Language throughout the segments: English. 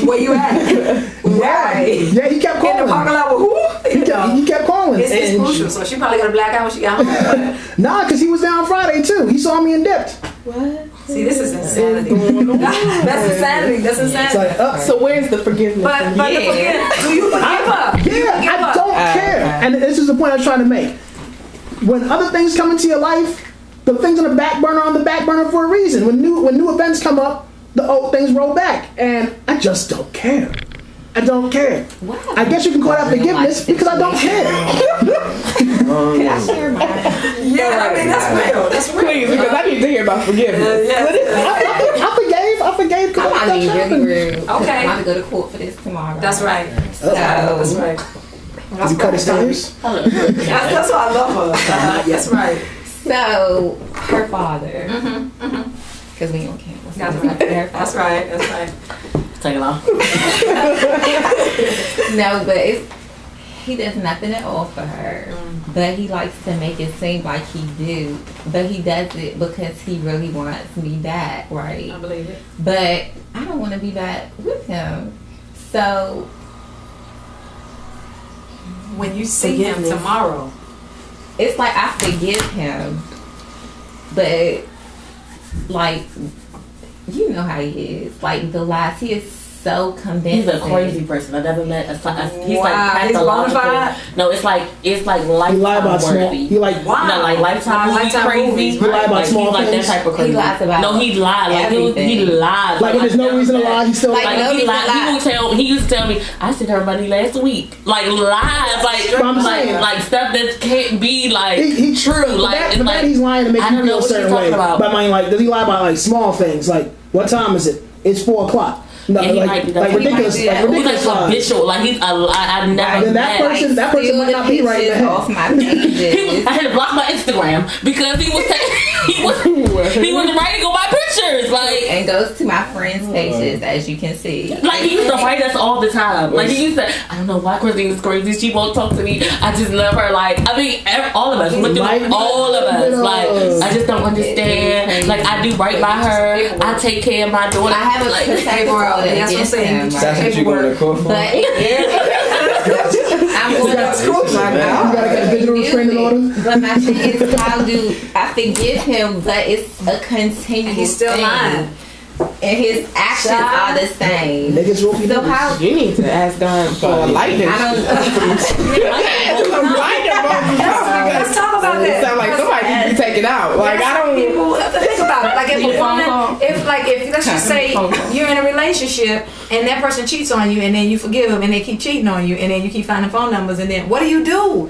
Where you at? Right. Yeah, he kept calling. In the parking lot with who? He kept calling. It's crucial. So she probably got a black eye when she got home. Nah, because he was down Friday too. He saw me and dipped. What? See, this is insanity. That's insanity. That's insanity. It's like, so where's the forgiveness? But do you forgive her? Yeah, I don't care. And this is the point I was trying to make. When other things come into your life, the things on the back burner for a reason. When new events come up, the old things roll back, and I just don't care. I don't care. Wow. I guess you can call that forgiveness because I don't care. Can I share mine? Yeah, I mean that's real. That's real. Please, because I need to hear about forgiveness. I forgave. I'm not being really rude. Okay. I'm about to go to court for this tomorrow. That's right. So, that's right. Did you cut his tires? That's why I love her. That's right. So her father. Because we on campus. That's right. That's right. That's right. Take it off. No, but he does nothing at all for her. But he likes to make it seem like he do. But he does it because he really wants me back, right? I believe it. But I don't want to be back with him. So when you see him tomorrow, it's like I forgive him, but like, you know how he is. Like the lies, he is so convincing. He's a crazy person. I never met a he's like he's pathological. No, it's like lifetime worthy. He like no, like lifetime crazy. He lie about small like things. that type of crazy. He lies about he lied. Like he lied. Like when there's no reason to lie, he still like he lied. He used to tell me I sent her money last week. Like lies, like stuff that can't be like he true. Like but he's lying to make you feel a certain way. About. But I mean, like, does he lie about like small things? Like, what time is it? It's 4 o'clock. No, yeah, like ridiculous. He's like habitual. Like he's I never. Then that person might not be right in the head. Off my pages. I had to block my Instagram because he was he was writing on my pictures, like, and goes to my friends' pages, as you can see. Like he used to write us all the time. Like he used to. I don't know why Christine is crazy. She won't talk to me. I just love her. Like I mean, all of us. All of us. Like I just don't understand. Like I do right by her. I take care of my daughter. I have a paperwork. That's what I'm saying. That's what you're going to court for. But I'm going to court. You gotta get a digital restraining order. But my thing is, how do I forgive him? But it's a continual. He's still lying. And his actions are the same. So how you need to ask God for a lightning. I don't Let's talk about that. It sounds like somebody needs to take it out. Like I don't. People think about it. Like if let's just say you're in a relationship and that person cheats on you and then you forgive them and they keep cheating on you and then you keep finding phone numbers and then what do?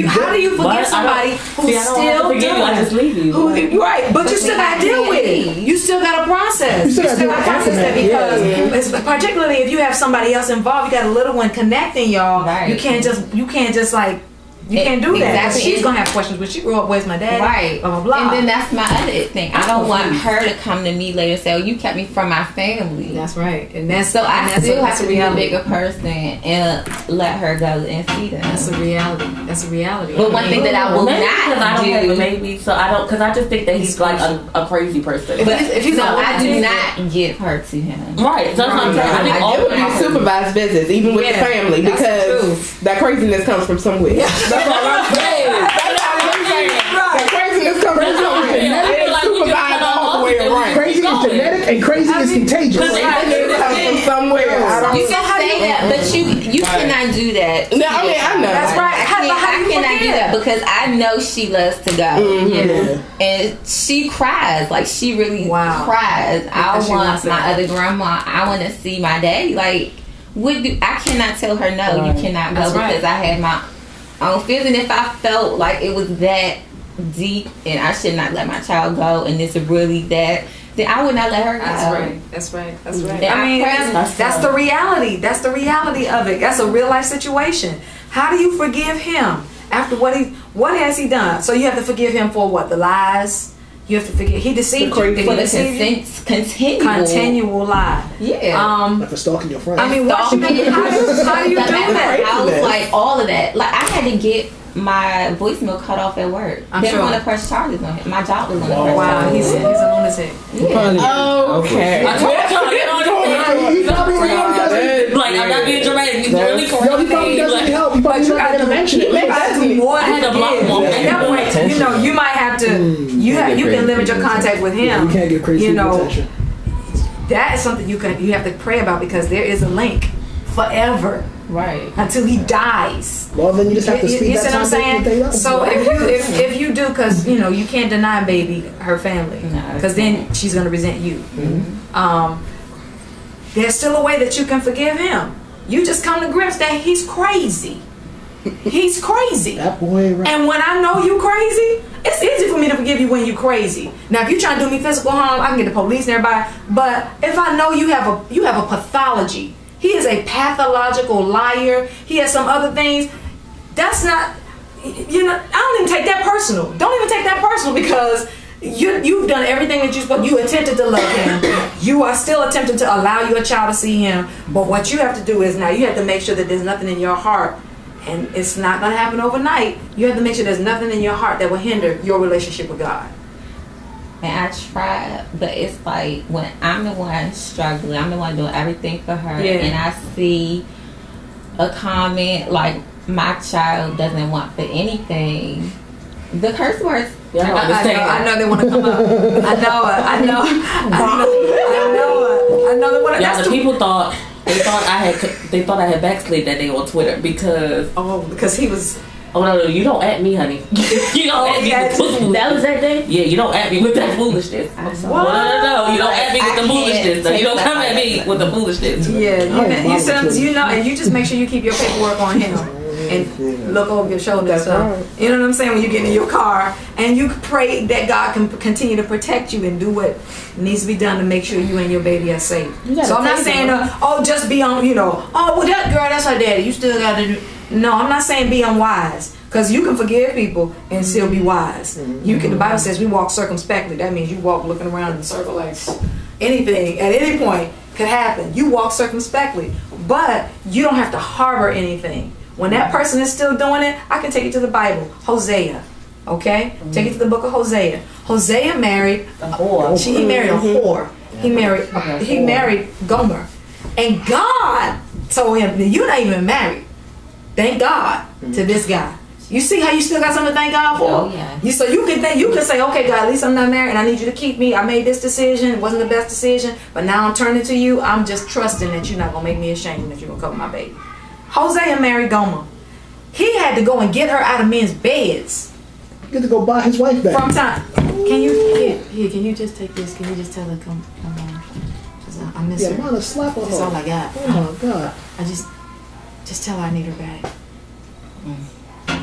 How do you forgive somebody who's still doing it? I just leave you. Right, but you still got to deal with it. You still got to process. You still got to process that because particularly if you have somebody else involved, you got a little one connecting y'all. Right. You can't just like. You can't do that. Exactly. She's gonna have questions when she grew up. Where's my dad? Right. Blah blah blah. And then that's my other thing. I don't want her to come to me later and say, "Oh, you kept me from my family." That's right. And that's so. I still have to be a reality. bigger person and let her go and see them. That's a reality. That's a reality. But one thing that I will not do, maybe so I don't, because I just think that he's like a crazy person. But if you I do not give her to him. Right. So I'm saying. I think all do supervised visits, even with the family, because that craziness comes from somewhere. That's all I'm saying. That craziness comes from somewhere. Supervised all the way around. Crazy is genetic and crazy is contagious. It comes from somewhere. You can say that, but you cannot do that. No, I mean I know. That's right. I cannot do that because I know she loves to go. And she cries. Like she really cries. I want my other grandma. I want to see my daddy. Like I cannot tell her no. You cannot go because I had my own feelings. And if I felt like it was that deep and I should not let my child go, and it's really that, then I would not let her go. That's right. And I mean, that's the reality. That's the reality of it. That's a real life situation. How do you forgive him after what has he done? So you have to forgive him for what? The lies. You have to forgive. He deceived you. For the continual lie. Yeah. Like for stalking your friend. I mean, how do you do that? I was like all of that. Like I had to get my voicemail cut off at work. They didn't want to press charges on him. My job was on the press charges. He's a lunatic. Yeah. Okay. He probably Like, I'm not being dramatic. He's really correct. Yo, he probably doesn't help. He probably got intervention. I had to block him. At that point, you know, you might have to. You can limit your contact with him. You can't get crazy attention. That is something you have to pray about, because there is a link forever. Right. Until he dies. Well, then you just have to speak. You see what I'm saying? So if you do, because you know you can't deny baby her family, because then she's gonna resent you. Mm-hmm. There's still a way that you can forgive him. You just come to grips that he's crazy. He's crazy. That boy. Right. And when I know you crazy, it's easy for me to forgive you when you crazy. Now, if you're trying to do me physical harm, I can get the police and everybody. But if I know you have a pathology. He is a pathological liar. He has some other things. That's not, you know, I don't even take that personal. Don't even take that personal, because you've done everything that you're supposed to. You attempted to love him. You are still attempting to allow your child to see him. But what you have to do is now you have to make sure that there's nothing in your heart, and it's not going to happen overnight. You have to make sure there's nothing in your heart that will hinder your relationship with God. And I tried, but it's like when I'm the one struggling, I'm the one doing everything for her, and I see a comment like my child doesn't want for anything. The curse words. I know they want to come up. I know they want to. Yeah, the people thought they thought I had backslid that day on Twitter because he was. Oh no, you don't at me, honey. You don't at me with foolishness. That was that day? Yeah, you don't at me with that foolishness. No, you don't at me with the foolishness. No, you don't come at me with the foolishness. Yeah, you know, and you just make sure you keep your paperwork on him and look over your shoulder and stuff. You know what I'm saying? When you get in your car, and you pray that God can continue to protect you and do what needs to be done to make sure you and your baby are safe. So I'm not saying, just be on, you know, well, that girl, that's her daddy. You still got to do. No, I'm not saying be unwise, because you can forgive people and still be wise. You can. The Bible says we walk circumspectly. That means you walk looking around in a circle like anything at any point could happen. You walk circumspectly, but you don't have to harbor anything. When that person is still doing it, I can take you to the Bible. Hosea, okay? Take you to the book of Hosea. Hosea married a whore. He married a whore. He married Gomer, and God told him, "You're not even married. Thank God to this guy." You see how you still got something to thank God for? Oh, yeah. So you can say, okay, God, at least I'm not married, and I need you to keep me. I made this decision. It wasn't the best decision, but now I'm turning to you. I'm just trusting that you're not going to make me ashamed, that you're going to cover my baby. Hosea married Gomer. He had to go and get her out of men's beds. Get to go buy his wife back. From time. Can you just take this? Can you just tell her, come on? I miss her. Yeah, mama, slap her. That's all I got. Oh, my God. I just tell her I need her back.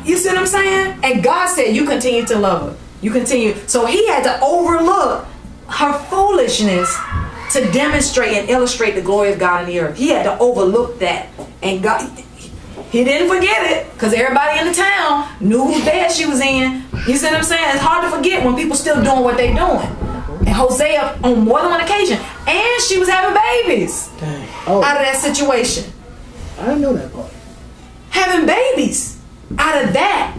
You see what I'm saying? And God said you continue to love her. You continue. So he had to overlook her foolishness to demonstrate and illustrate the glory of God in the earth. He had to overlook that. And God, he didn't forget it, because everybody in the town knew whose bed she was in. You see what I'm saying? It's hard to forget when people still doing what they doing. And Hosea, on more than one occasion, and she was having babies out of that situation. I didn't know that part. Having babies out of that.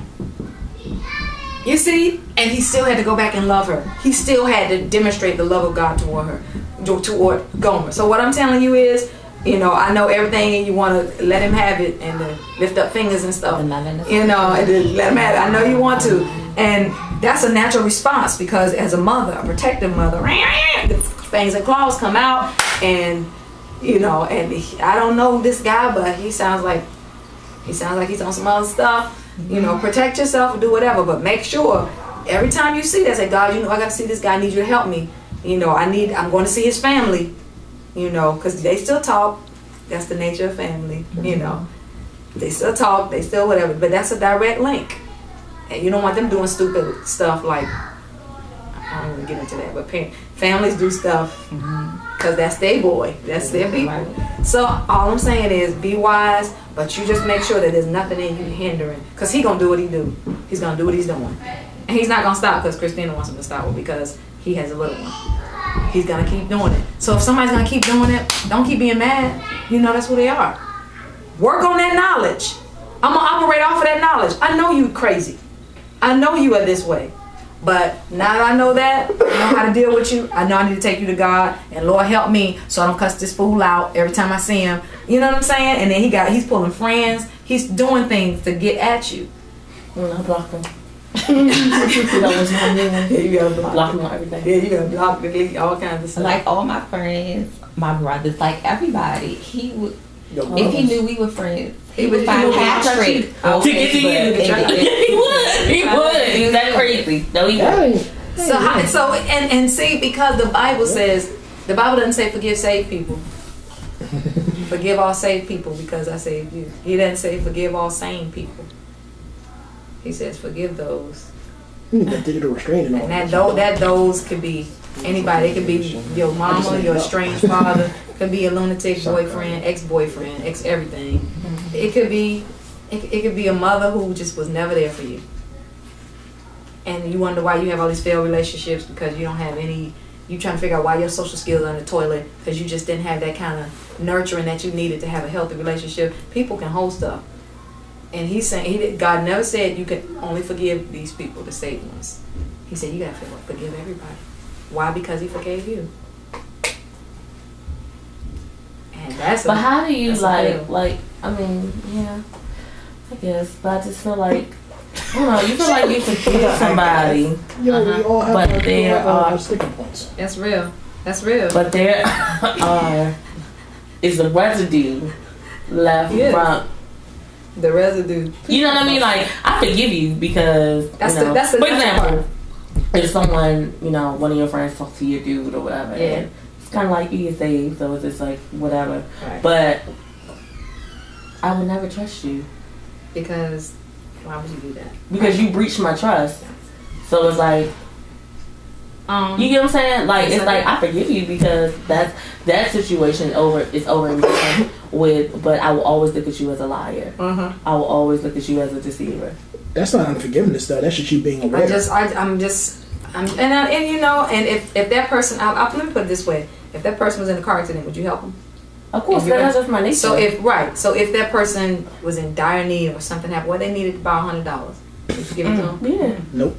You see? And he still had to go back and love her. He still had to demonstrate the love of God toward her, toward Gomer. So what I'm telling you is, you know, I know everything, and you want to let him have it and lift up fingers and stuff. You know, and let him have it. I know you want to. And that's a natural response, because as a mother, a protective mother, the fangs and claws come out, and you know, and I don't know this guy, but he sounds like he's on some other stuff. You know, protect yourself or do whatever, but make sure every time you see that, say, God, you know, I got to see this guy. I need you to help me. You know, I'm going to see his family. You know, because they still talk. That's the nature of family. You know, they still talk. They still whatever. But that's a direct link, and you don't want them doing stupid stuff like, I don't want to get into that, but families do stuff because that's their boy. That's their people. So all I'm saying is be wise, but you just make sure that there's nothing in you hindering, because he's going to do what he do. He's going to do what he's doing. And he's not going to stop because Christina wants him to stop, because he has a little one. He's going to keep doing it. So if somebody's going to keep doing it, don't keep being mad. You know that's who they are. Work on that knowledge. I'm going to operate off of that knowledge. I know you crazy. I know you are this way. But now that I know that, I know how to deal with you. I know I need to take you to God, and Lord help me so I don't cuss this fool out every time I see him. You know what I'm saying? And then he's pulling friends. He's doing things to get at you. I block them. You gotta block them on everything. Yeah, you gotta block, delete, all kinds of stuff. Like all my friends, my brothers, like everybody, he would. If he knew we were friends, he would find hatred to get to you. He would. Is that crazy? No, he would. So and see, because the Bible says, the Bible doesn't say forgive saved people. Forgive all saved people because I saved you. He doesn't say forgive all sane people. He says forgive those. That digital restraining order. And that those could be anybody. It could be your mama, your estranged father. Could be a lunatic boyfriend, ex-boyfriend, ex-everything. It could be a mother who just was never there for you. And you wonder why you have all these failed relationships because you don't have any. You trying to figure out why your social skills are in the toilet because you just didn't have that kind of nurturing that you needed to have a healthy relationship. People can hold stuff. And he's saying, God never said you could only forgive these people, the saved ones. He said you got to forgive everybody. Why? Because he forgave you. And but how do you like? I mean, yeah, I guess. But I just feel like, I don't know. You feel like you forgive somebody, we all have but there are sticking points. That's real. That's real. But there is a residue left from. The residue. You know what I mean? Like, I forgive you because, that's you know, the for example, if someone, you know, one of your friends talks to your dude or whatever, and it's kind of like you get saved, so it's just like, whatever. Right. But I would never trust you. Because, why would you do that? Because you breached my trust. So it's like, you get what I'm saying? Like, it's like, I forgive you because that situation is over and done with, but I will always look at you as a liar. I will always look at you as a deceiver. That's not unforgiveness, though. That's just you being aware. And you know, and if that person, let me put it this way: if that person was in a car accident, would you help them? Of course, that's just my nature. So if that person was in dire need or something happened, what they needed to buy $100, would you give it to them? Yeah. Nope.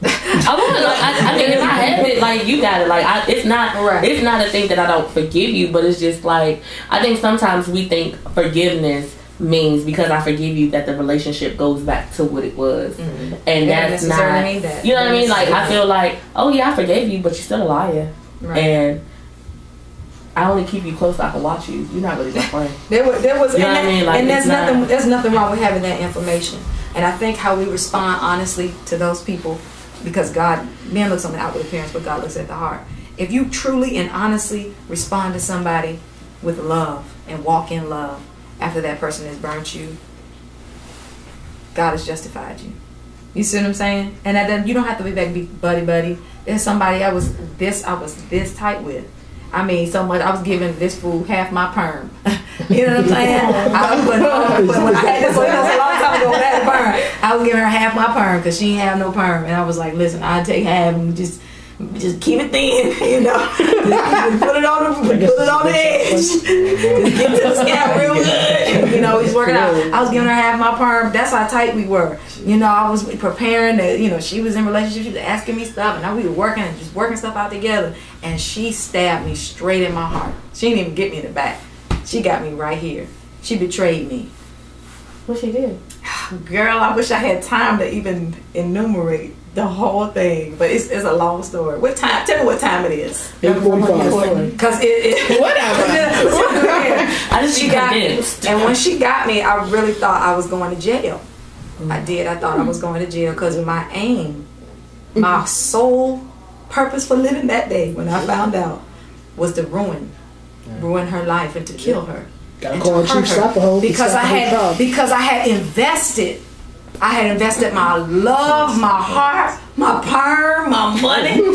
I would like. I think if I have it, like you got it. Like it's not a thing that I don't forgive you, but it's just like I think sometimes we think forgiveness means because I forgive you that the relationship goes back to what it was, and that's not. Mean that. You know what I mean? Like I feel like, oh yeah, I forgave you, but you're still a liar, and I only keep you close so I can watch you. You're not really my friend. There was, you know what I mean? Like, and there's nothing wrong with having that information. And I think how we respond honestly to those people. Because man looks on the outward appearance, but God looks at the heart. If you truly and honestly respond to somebody with love and walk in love after that person has burnt you, God has justified you. You see what I'm saying? And then you don't have to be back buddy. There's somebody I was this tight with. I mean, so much. I was giving this fool half my perm. You know what I'm saying? When I had this one, a long time ago when I had a perm, I was giving her half my perm because she didn't have no perm, and I was like, "Listen, I'll take half and just keep it thin, you know, just put it on the edge, just get to the scalp real good." You know, he's working out. I was giving her half my perm. That's how tight we were. You know, I was preparing that. You know, she was in a relationship. She was asking me stuff, and we were working stuff out together. And she stabbed me straight in my heart. She didn't even get me in the back. She got me right here. She betrayed me. What she did? Girl, I wish I had time to even enumerate the whole thing, but it's a long story. What time? Tell me what time it is. 8:45. Because it whatever. I just she got me, and when she got me, I really thought I was going to jail. I did. I thought I was going to jail because my aim, my sole purpose for living that day when I found out was to ruin her life and to kill her. Gotta call a chief slapper because I had invested my love, my heart, my perm, my money. You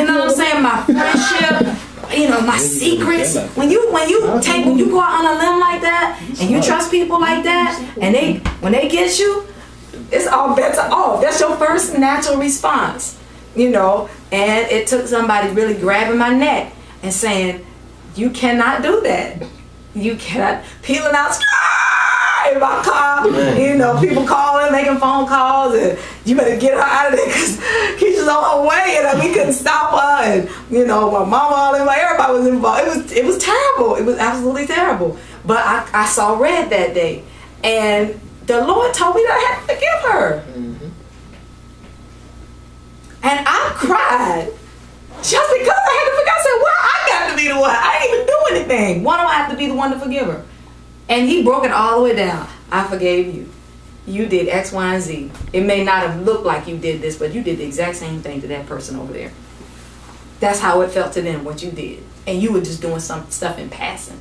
know what I'm saying? My friendship. You know, my secrets. When you go out on a limb like that and you trust people like that, and when they get you, it's all bets are off. That's your first natural response. You know, and it took somebody really grabbing my neck and saying, "You cannot do that. You cannot." Peeling out in my car, you know, people calling, making phone calls, and you better get her out of there because Keisha was on her way, and we couldn't stop her. And you know, my mama, all in, like everybody was involved. It was terrible. It was absolutely terrible. But I saw red that day, and the Lord told me that I had to forgive her. And I cried just because I had to forgive. I said, "Well, I got to be the one. I didn't even do anything. Why do I have to be the one to forgive her?" And he broke it all the way down. I forgave you. You did X, Y, and Z. It may not have looked like you did this, but you did the exact same thing to that person over there. That's how it felt to them, what you did. And you were just doing some stuff in passing.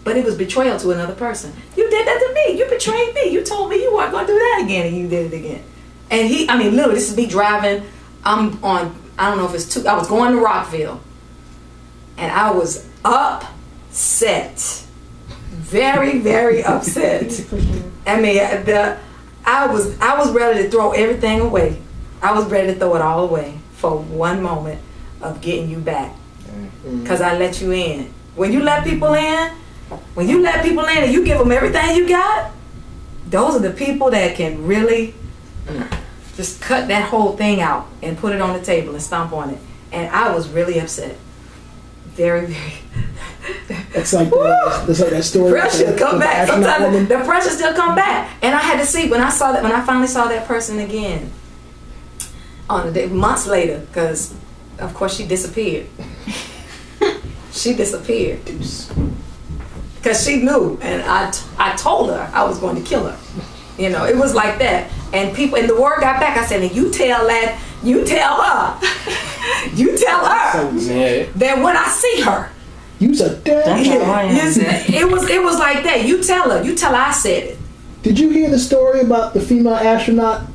But it was betrayal to another person. You did that to me. You betrayed me. You told me you weren't going to do that again, and you did it again. And literally, this is me driving. I'm on, I don't know if it's I was going to Rockville. And I was upset. Very, very upset. I mean, I was ready to throw everything away. I was ready to throw it all away for one moment of getting you back. Because I let you in. When you let people in, and you give them everything you got, those are the people that can really just cut that whole thing out and put it on the table and stomp on it. And I was really upset. Very, very. It's like that story. Pressure come back. Sometimes the pressure still come back. And I had to see when I finally saw that person again on the day, months later, because of course she disappeared. She disappeared because she knew, and I told her I was going to kill her. You know, it was like that. And people, and the word got back. I said, and you tell her, that when I see her, you's a damn. It was like that. You tell her I said it. Did you hear the story about the female astronaut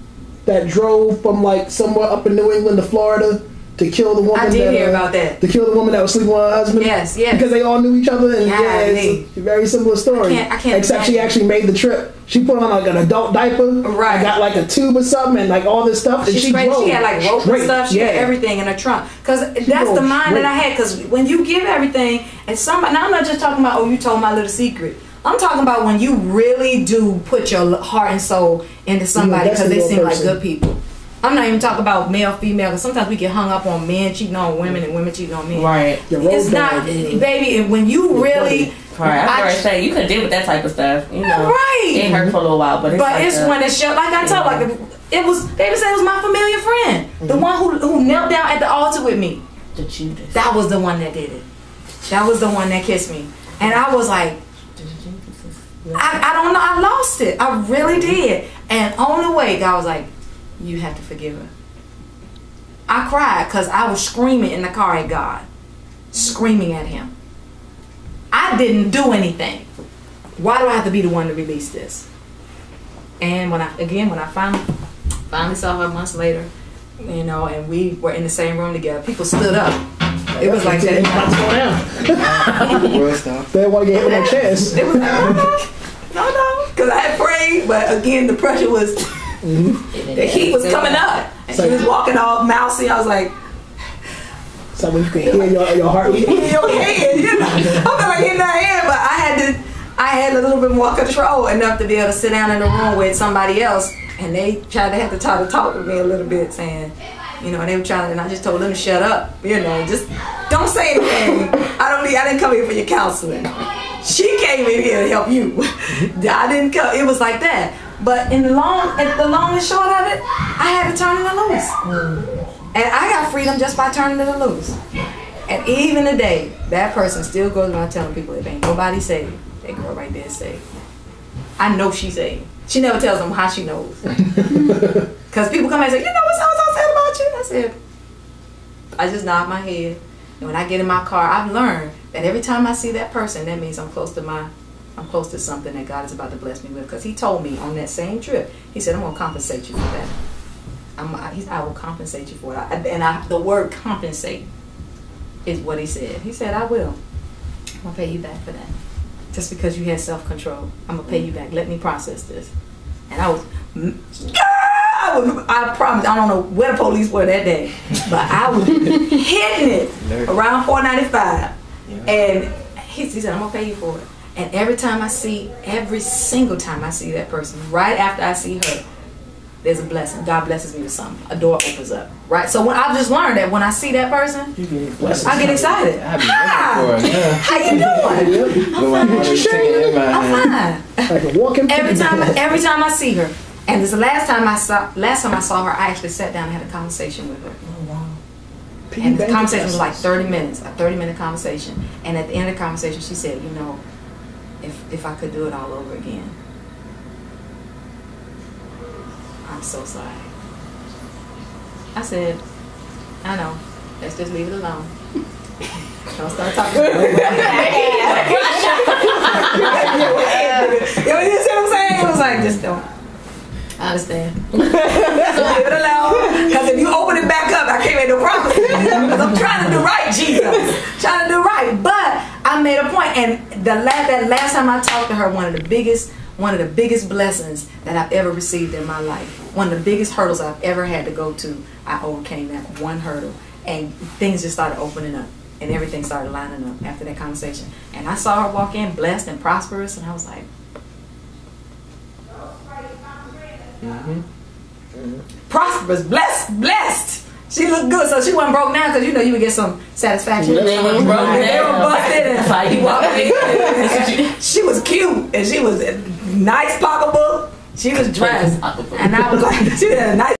that drove from like somewhere up in New England to Florida to kill the woman? I did hear about that. To kill the woman that was sleeping with her husband? Yes. Because they all knew each other, and it's a very similar story. I can't Except imagine. she actually made the trip. She put on like an adult diaper, right? And got like a tube or something, and like all this stuff. And she drove. She had like rope and stuff. She had everything in her trunk. Because that's the mind that I had. Because when you give everything, and somebody, now I'm not just talking about, oh, you told my little secret. I'm talking about when you really do put your heart and soul into somebody because they seem like good people. I'm not even talking about male, female, because sometimes we get hung up on men cheating on women and women cheating on men. Right. It's not, baby, when you really... Right, I was say you could deal with that type of stuff, you know. Right. It hurt for a little while, but it's when it's shut, like I told, like it was. David said it was my familiar friend, the one who knelt down at the altar with me. The Judas. That was the one that did it. That was the one that kissed me, and I was like, I don't know, I lost it, I really did. And on the way, God was like, you have to forgive her. I cried because I was screaming in the car at God, screaming at Him. I didn't do anything. Why do I have to be the one to release this? And when I finally saw her months later, you know, and we were in the same room together, people stood up. It was like that. They didn't want to get hit with their chest. It was like, no, because I had prayed, but again, the pressure was, the heat was coming up, and she was walking all mousy. I was like, so when you can hear your heart beating in your head, you know. I'm not like hitting her head, but I had a little bit more control enough to be able to sit down in the room with somebody else, and they tried to try to talk with me a little bit, saying, you know, they were trying, and I just told them to shut up, you know, just don't say anything. I didn't come here for your counseling. She came in here to help you. I didn't come. It was like that. But at the long and short of it, I had to turn it loose. And I got freedom just by turning it loose. And even today, that person still goes around telling people if ain't nobody saved. That girl right there is saved. I know she's saved. She never tells them how she knows. Because people come and say, you know what so-and-so said about you? I said, I just nod my head. And when I get in my car, I've learned that every time I see that person, that means I'm close to something that God is about to bless me with. Because He told me on that same trip, He said, I'm going to compensate you for that. I will compensate you for it. The word compensate is what He said. He said, I will. I'm going to pay you back for that. Just because you had self-control. I'm going to pay you back. Let me process this. And I promise, I don't know where the police were that day, but I was hitting it around 495. And he said, I'm going to pay you for it. And every single time I see that person, right after I see her, there's a blessing. God blesses me with something. A door opens up, right? So when I've just learned that when I see that person, I get excited. Hi, how you doing? I'm fine. Like a walking. Every time I see her, and this is the last time I saw her, I actually sat down and had a conversation with her. Oh wow. And the conversation was like 30 minutes, a 30-minute conversation. And at the end of the conversation, she said, you know, if I could do it all over again, I'm so sorry. I said, I know. Let's just leave it alone. Don't start talking about it. You see what I'm saying? It was like, just don't. I understand. So leave it alone. Because if you open it back up, I can't make no promises. Because I'm trying to do right, Jesus. Trying to do right. But I made a point, and that last time I talked to her, one of the biggest blessings that I've ever received in my life, one of the biggest hurdles I've ever had to go to, I overcame that one hurdle, and things just started opening up, and everything started lining up after that conversation. And I saw her walk in blessed and prosperous, and I was like, prosperous, blessed. She looked good, so she wasn't broke now, because you know you would get some satisfaction. They were busted, and you walked in. She was cute, and she was a nice pocketbook. She was dressed, and I was like, she had a nice